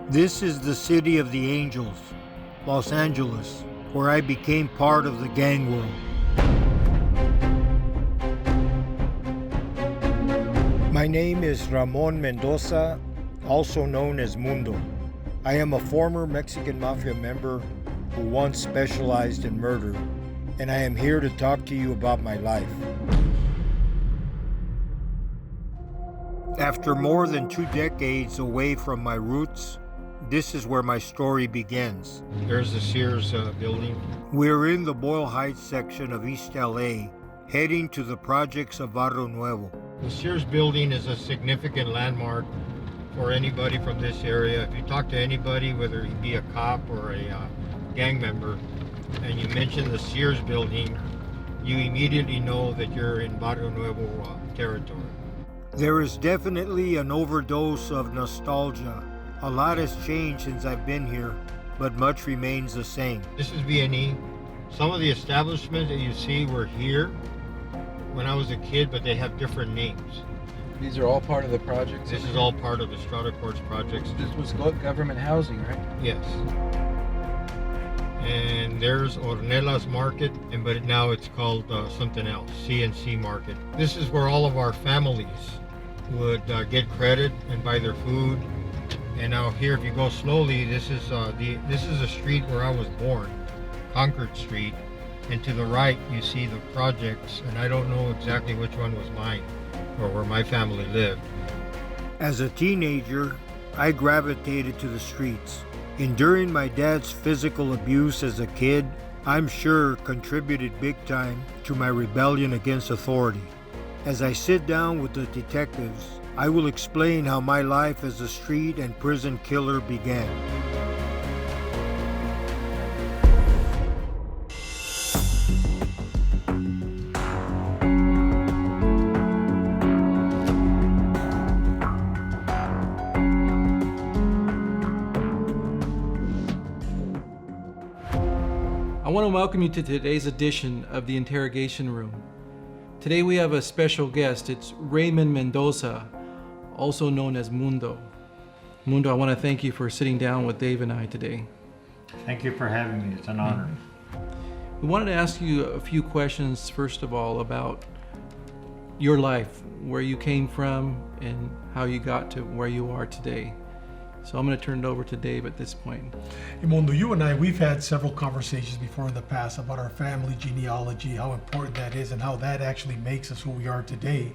This is the city of the angels, Los Angeles, where I became part of the gang world. My name is Ramon Mendoza, also known as Mundo. I am a former Mexican Mafia member who once specialized in murder, and I am here to talk to you about my life. After more than 2 decades away from my roots, this is where my story begins. There's the Sears building. We're in the Boyle Heights section of East LA, heading to the projects of Barrio Nuevo. The Sears building is a significant landmark for anybody from this area. If you talk to anybody, whether he be a cop or a gang member, and you mention the Sears building, you immediately know that you're in Barrio Nuevo territory. There is definitely an overdose of nostalgia. A lot has changed since I've been here, but much remains the same. This is B&E. Some of the establishments that you see were here when I was a kid, but they have different names. These are all part of the projects? This is all part of the Strata Courts projects. This was government housing, right? Yes. And there's Ornelas Market, but now it's called something else, CNC Market. This is where all of our families would get credit and buy their food. And now here, if you go slowly, this is a street where I was born, Concord Street. And to the right, you see the projects, and I don't know exactly which one was mine or where my family lived. As a teenager, I gravitated to the streets. Enduring my dad's physical abuse as a kid, I'm sure contributed big time to my rebellion against authority. As I sit down with the detectives, I will explain how my life as a street and prison killer began. I want to welcome you to today's edition of the Interrogation Room. Today we have a special guest. It's Raymond Mendoza, also known as Mundo. Mundo, I want to thank you for sitting down with Dave and I today. Thank you for having me. It's an honor. We wanted to ask you a few questions, first of all, about your life, where you came from, and how you got to where you are today. So I'm going to turn it over to Dave at this point. Hey, Mundo, you and I, we've had several conversations before in the past about our family genealogy, how important that is, and how that actually makes us who we are today.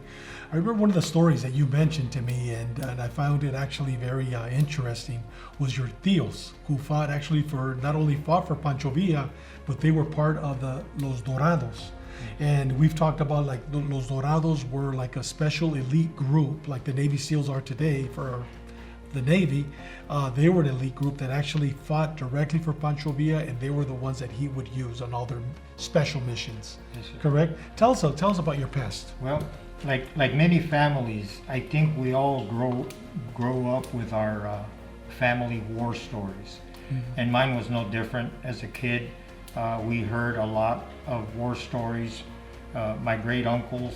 I remember one of the stories that you mentioned to me, and I found it actually very interesting, was your tios, who not only fought for Pancho Villa, but they were part of the Los Dorados. And we've talked about like Los Dorados were like a special elite group, like the Navy SEALs are today for the Navy. They were an elite group that actually fought directly for Pancho Villa, and they were the ones that he would use on all their special missions. Yes, sir. Correct? Tell us about your past. Well, like many families, I think we all grow up with our family war stories. Mm-hmm. And mine was no different. As a kid, we heard a lot of war stories. My great uncles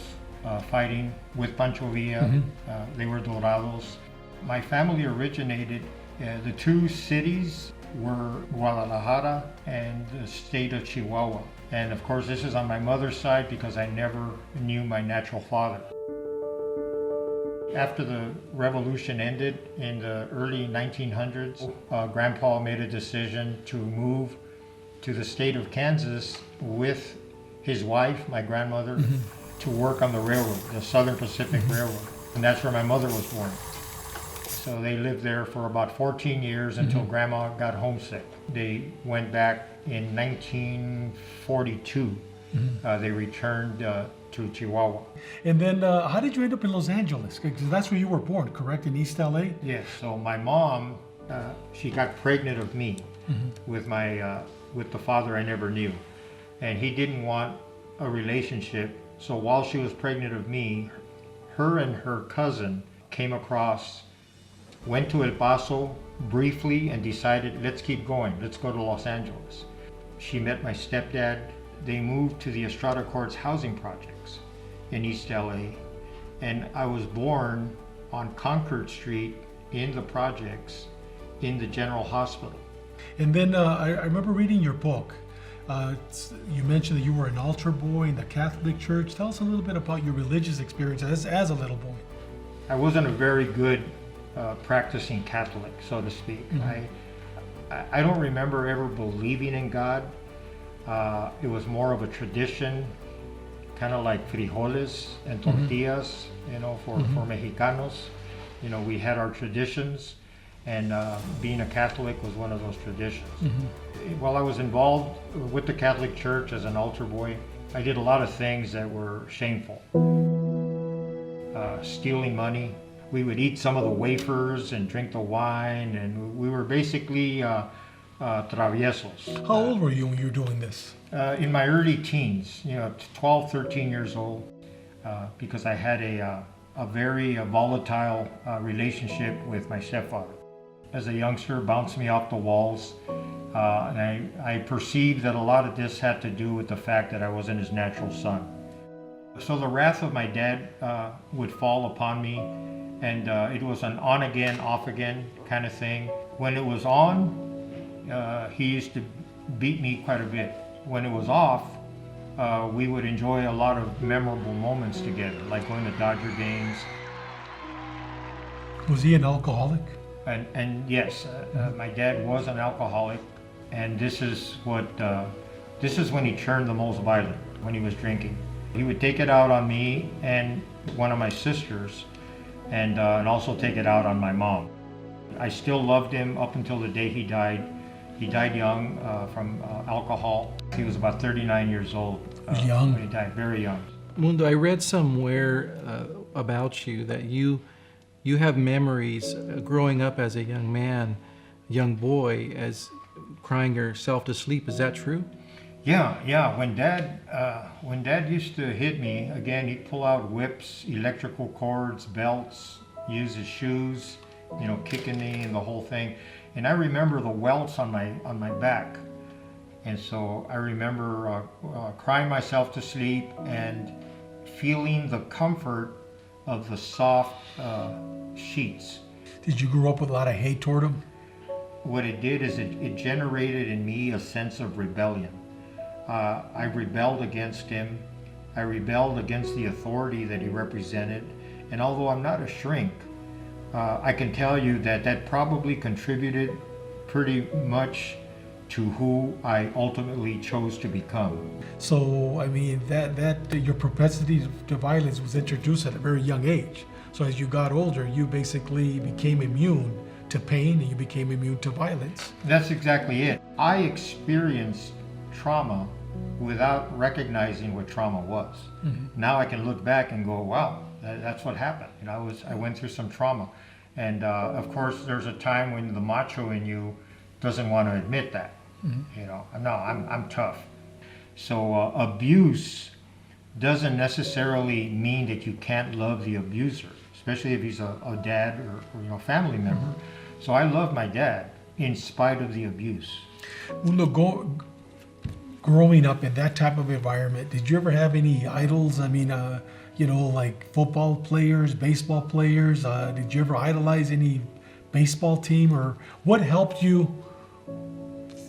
fighting with Pancho Villa. Mm-hmm. They were Dorados. My family originated, the two cities were Guadalajara and the state of Chihuahua. And of course, this is on my mother's side because I never knew my natural father. After the revolution ended in the early 1900s, Grandpa made a decision to move to the state of Kansas with his wife, my grandmother, mm-hmm. to work on the railroad, the Southern Pacific mm-hmm. Railroad. And that's where my mother was born. So they lived there for about 14 years until mm-hmm. Grandma got homesick. They went back in 1942. Mm-hmm. They returned to Chihuahua. And then how did you end up in Los Angeles? Because that's where you were born, correct, in East LA? Yes, so my mom, she got pregnant of me mm-hmm. with the father I never knew. And he didn't want a relationship. So while she was pregnant of me, her and her cousin came across, went to El Paso briefly and decided, let's keep going, let's go to Los Angeles. She met my stepdad. They moved to the Strata Courts housing projects in East LA. And I was born on Concord Street in the projects in the general hospital. And then I remember reading your book. You mentioned that you were an altar boy in the Catholic Church. Tell us a little bit about your religious experience as a little boy. I wasn't a very good practicing Catholic, so to speak. I don't remember ever believing in God. It was more of a tradition, kind of like frijoles and tortillas, for Mexicanos. We had our traditions, and being a Catholic was one of those traditions. While I was involved with the Catholic Church as an altar boy, I did a lot of things that were shameful. Stealing money. We would eat some of the wafers and drink the wine, and we were basically traviesos. How old were you when you were doing this? In my early teens, 12, 13 years old, because I had a very volatile relationship with my stepfather. As a youngster, bounced me off the walls, and I perceived that a lot of this had to do with the fact that I wasn't his natural son. So the wrath of my dad would fall upon me, and it was an on again, off again kind of thing. When it was on, he used to beat me quite a bit. When it was off, we would enjoy a lot of memorable moments together, like going to Dodger games. Was he an alcoholic? And yes, my dad was an alcoholic, and this is when he turned the most violent, when he was drinking. He would take it out on me and one of my sisters, and also take it out on my mom. I still loved him up until the day he died. He died young from alcohol. He was about 39 years old young. when he died, very young. Mundo, I read somewhere about you that you have memories growing up as a young man, young boy, as crying yourself to sleep. Is that true? Yeah. When Dad used to hit me, again, he'd pull out whips, electrical cords, belts, use his shoes, kicking me and the whole thing. And I remember the welts on my back. And so I remember crying myself to sleep and feeling the comfort of the soft sheets. Did you grow up with a lot of hate toward him? What it did is it generated in me a sense of rebellion. I rebelled against him. I rebelled against the authority that he represented. And although I'm not a shrink, I can tell you that probably contributed pretty much to who I ultimately chose to become. So, I mean, that your propensity to violence was introduced at a very young age. So as you got older, you basically became immune to pain and you became immune to violence. That's exactly it. I experienced trauma without recognizing what trauma was. Now I can look back and go, wow, that's what happened. I went through some trauma. And of course, there's a time when the macho in you doesn't want to admit that. No, I'm tough. So abuse doesn't necessarily mean that you can't love the abuser, especially if he's a dad or family member. So I love my dad in spite of the abuse. Mundo, growing up in that type of environment, did you ever have any idols? I mean, like football players, baseball players? Did you ever idolize any baseball team? Or what helped you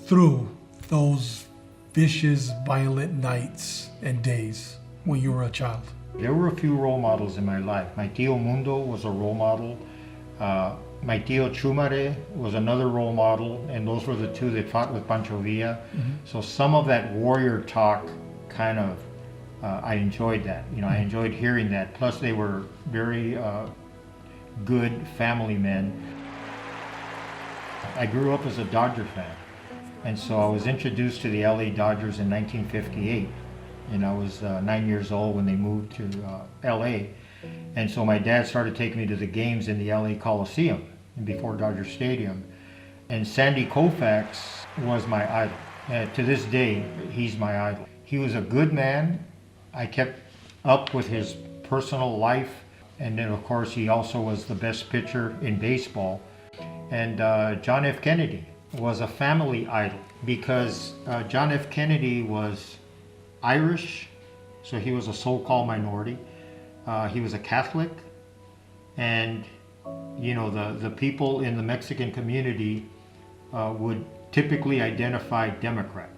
through those vicious, violent nights and days when you were a child? There were a few role models in my life. My tío Mundo was a role model. My tío Chumare was another role model, and those were the two that fought with Pancho Villa. So some of that warrior talk kind of, I enjoyed that. I enjoyed hearing that. Plus they were very good family men. I grew up as a Dodger fan, and so I was introduced to the LA Dodgers in 1958. And I was 9 years old when they moved to LA. And so my dad started taking me to the games in the LA Coliseum before Dodger Stadium. And Sandy Koufax was my idol. To this day, he's my idol. He was a good man. I kept up with his personal life. And then, of course, he also was the best pitcher in baseball. And John F. Kennedy was a family idol because John F. Kennedy was Irish, so he was a so-called minority. He was a Catholic, and the people in the Mexican community would typically identify Democrat.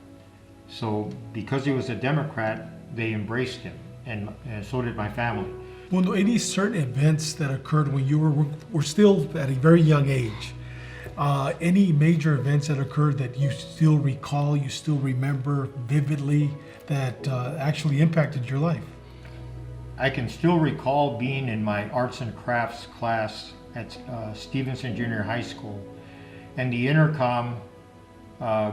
So because he was a Democrat, they embraced him, and so did my family. Well, any certain events that occurred when you were still at a very young age, any major events that occurred that you still recall, you still remember vividly, that actually impacted your life? I can still recall being in my arts and crafts class at Stevenson Junior High School, and the intercom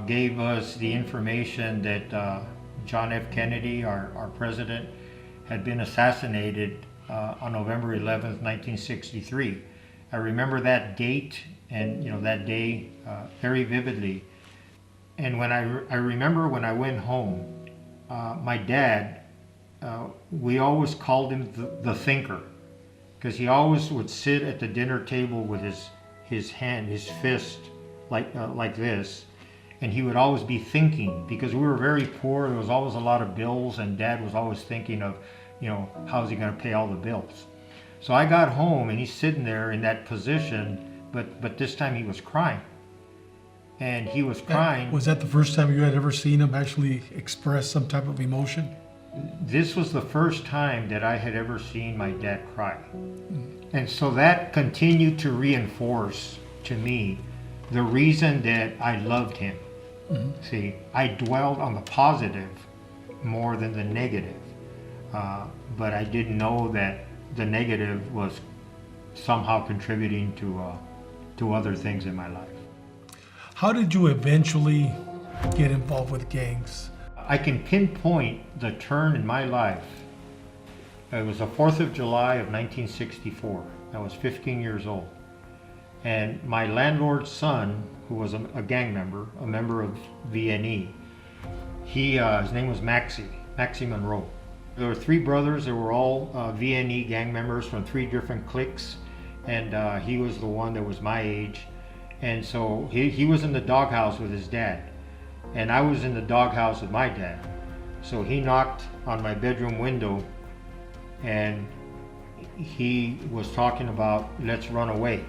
gave us the information that John F. Kennedy, our president, had been assassinated on November 11th, 1963. I remember that date and that day very vividly. And when I remember when I went home, my dad, we always called him the thinker, because he always would sit at the dinner table with his hand, his fist, like this, and he would always be thinking, because we were very poor. There was always a lot of bills, and Dad was always thinking of, how's he going to pay all the bills. So I got home, and he's sitting there in that position, but this time he was crying. And he was crying. Was that the first time you had ever seen him actually express some type of emotion? This was the first time that I had ever seen my dad cry. And so that continued to reinforce to me the reason that I loved him. See, I dwelled on the positive more than the negative. But I didn't know that the negative was somehow contributing to other things in my life. How did you eventually get involved with gangs? I can pinpoint the turn in my life. It was the 4th of July of 1964. I was 15 years old. And my landlord's son, who was a gang member, a member of VNE, his name was Maxie Monroe. There were 3 brothers that were all VNE gang members from 3 different cliques, and he was the one that was my age. And so he was in the doghouse with his dad, and I was in the doghouse with my dad. So he knocked on my bedroom window, and he was talking about, let's run away.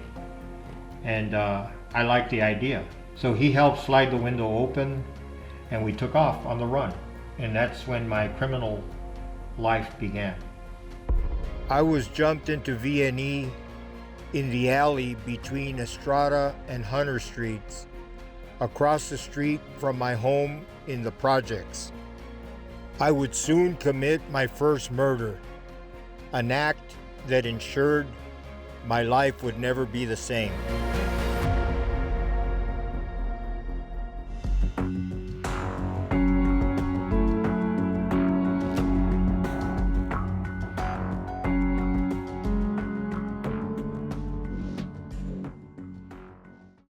And I liked the idea. So he helped slide the window open, and we took off on the run. And that's when my criminal life began. I was jumped into VNE in the alley between Estrada and Hunter Streets, across the street from my home in the projects. I would soon commit my first murder, an act that ensured my life would never be the same.